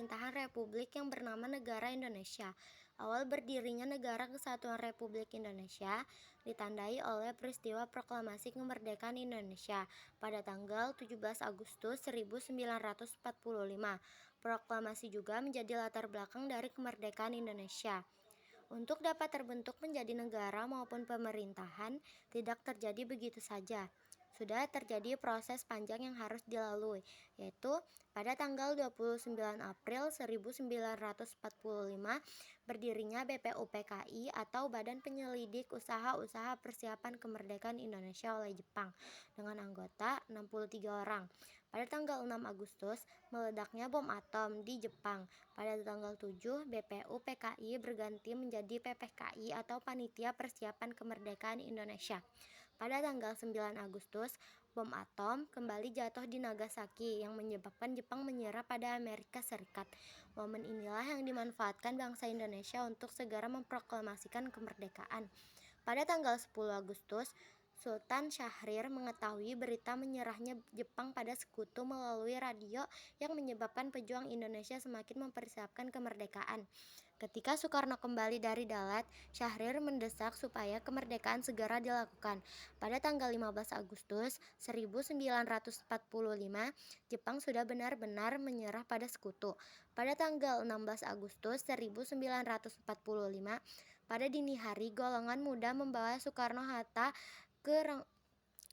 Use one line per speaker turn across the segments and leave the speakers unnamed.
pemerintahan republik yang bernama Negara Indonesia. Awal berdirinya Negara Kesatuan Republik Indonesia ditandai oleh peristiwa Proklamasi Kemerdekaan Indonesia pada tanggal 17 Agustus 1945. Proklamasi juga menjadi latar belakang dari kemerdekaan Indonesia. Untuk dapat terbentuk menjadi negara maupun pemerintahan, tidak terjadi begitu saja. Sudah terjadi proses panjang yang harus dilalui, yaitu pada tanggal 29 April 1945 berdirinya BPUPKI atau Badan Penyelidik Usaha-Usaha Persiapan Kemerdekaan Indonesia oleh Jepang dengan anggota 63 orang. Pada tanggal 6 Agustus, meledaknya bom atom di Jepang. Pada tanggal 7, BPUPKI berganti menjadi PPKI atau Panitia Persiapan Kemerdekaan Indonesia. Pada tanggal 9 Agustus, bom atom kembali jatuh di Nagasaki yang menyebabkan Jepang menyerah pada Amerika Serikat. Momen inilah yang dimanfaatkan bangsa Indonesia untuk segera memproklamasikan kemerdekaan. Pada tanggal 10 Agustus, Sultan Syahrir mengetahui berita menyerahnya Jepang pada sekutu melalui radio yang menyebabkan pejuang Indonesia semakin mempersiapkan kemerdekaan. Ketika Soekarno kembali dari Dalat, Syahrir mendesak supaya kemerdekaan segera dilakukan. Pada tanggal 15 Agustus 1945, Jepang sudah benar-benar menyerah pada sekutu. Pada tanggal 16 Agustus 1945, pada dini hari, golongan muda membawa Soekarno-Hatta ke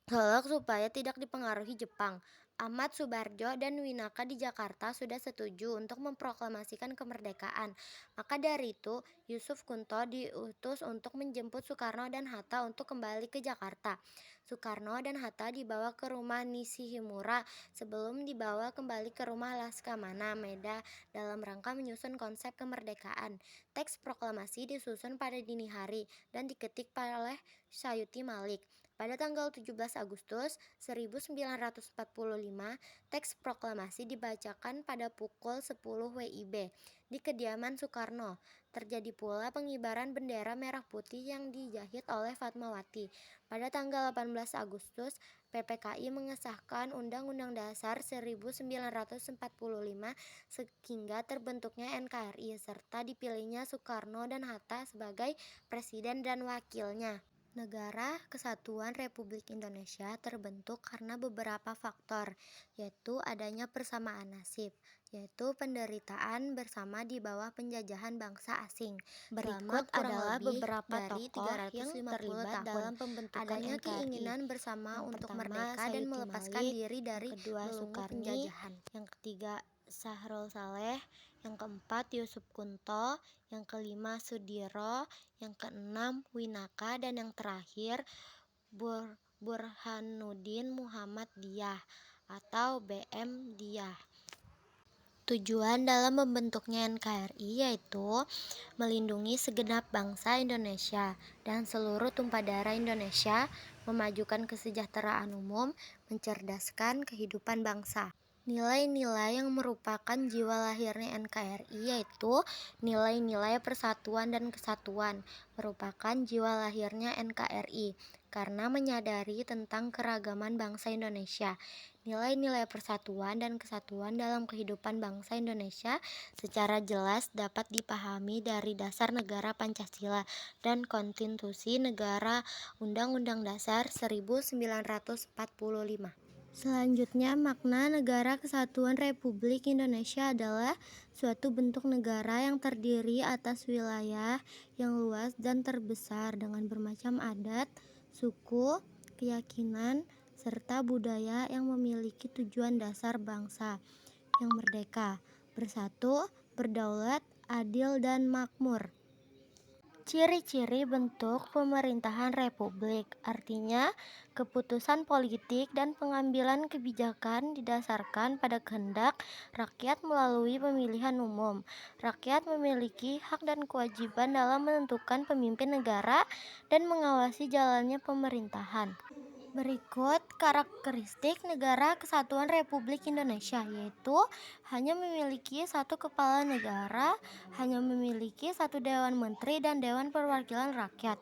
Solok supaya tidak dipengaruhi Jepang. Ahmad Subarjo dan Winaka di Jakarta sudah setuju untuk memproklamasikan kemerdekaan. Maka dari itu, Yusuf Kunto diutus untuk menjemput Soekarno dan Hatta untuk kembali ke Jakarta. Soekarno dan Hatta dibawa ke rumah Nishimura sebelum dibawa kembali ke rumah Laksamana Meda dalam rangka menyusun konsep kemerdekaan. Teks proklamasi disusun pada dini hari dan diketik oleh Sayuti Malik. Pada tanggal 17 Agustus 1945, teks proklamasi dibacakan pada pukul 10 WIB di kediaman Soekarno. Terjadi pula pengibaran bendera merah putih yang dijahit oleh Fatmawati. Pada tanggal 18 Agustus, PPKI mengesahkan Undang-Undang Dasar 1945 sehingga terbentuknya NKRI serta dipilihnya Soekarno dan Hatta sebagai presiden dan wakilnya. Negara Kesatuan Republik Indonesia terbentuk karena beberapa faktor, yaitu adanya persamaan nasib, yaitu penderitaan bersama di bawah penjajahan bangsa asing. Berikut adalah beberapa tokoh yang terlibat dalam pembentukan adanya keinginan bersama untuk merdeka dan melepaskan diri dari belenggu penjajahan. Yang ketiga, Sahrul Saleh, yang keempat Yusuf Kunto, yang kelima Sudiro, yang keenam Winaka, dan yang terakhir Burhanuddin Muhammad Diyah atau BM Diyah. Tujuan dalam membentuknya NKRI yaitu melindungi segenap bangsa Indonesia dan seluruh tumpah darah Indonesia, memajukan kesejahteraan umum, mencerdaskan kehidupan bangsa. Nilai-nilai yang merupakan jiwa lahirnya NKRI yaitu nilai-nilai persatuan dan kesatuan, merupakan jiwa lahirnya NKRI karena menyadari tentang keragaman bangsa Indonesia. Nilai-nilai persatuan dan kesatuan dalam kehidupan bangsa Indonesia secara jelas dapat dipahami dari dasar negara Pancasila dan Konstitusi Negara Undang-Undang Dasar 1945. Selanjutnya, makna Negara Kesatuan Republik Indonesia adalah suatu bentuk negara yang terdiri atas wilayah yang luas dan terbesar dengan bermacam adat, suku, keyakinan, serta budaya yang memiliki tujuan dasar bangsa yang merdeka, bersatu, berdaulat, adil, dan makmur. Ciri-ciri bentuk pemerintahan republik, artinya keputusan politik dan pengambilan kebijakan didasarkan pada kehendak rakyat melalui pemilihan umum. Rakyat memiliki hak dan kewajiban dalam menentukan pemimpin negara dan mengawasi jalannya pemerintahan. Berikut karakteristik Negara Kesatuan Republik Indonesia, yaitu hanya memiliki satu kepala negara, hanya memiliki satu Dewan Menteri dan Dewan Perwakilan Rakyat,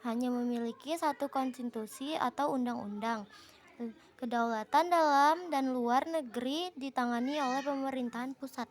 hanya memiliki satu konstitusi atau undang-undang. Kedaulatan dalam dan luar negeri ditangani oleh pemerintahan pusat.